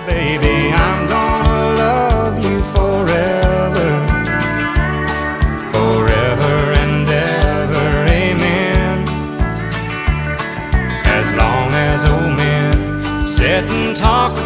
baby, I'm gonna love you forever, forever and ever, amen. As long as old men sit and talk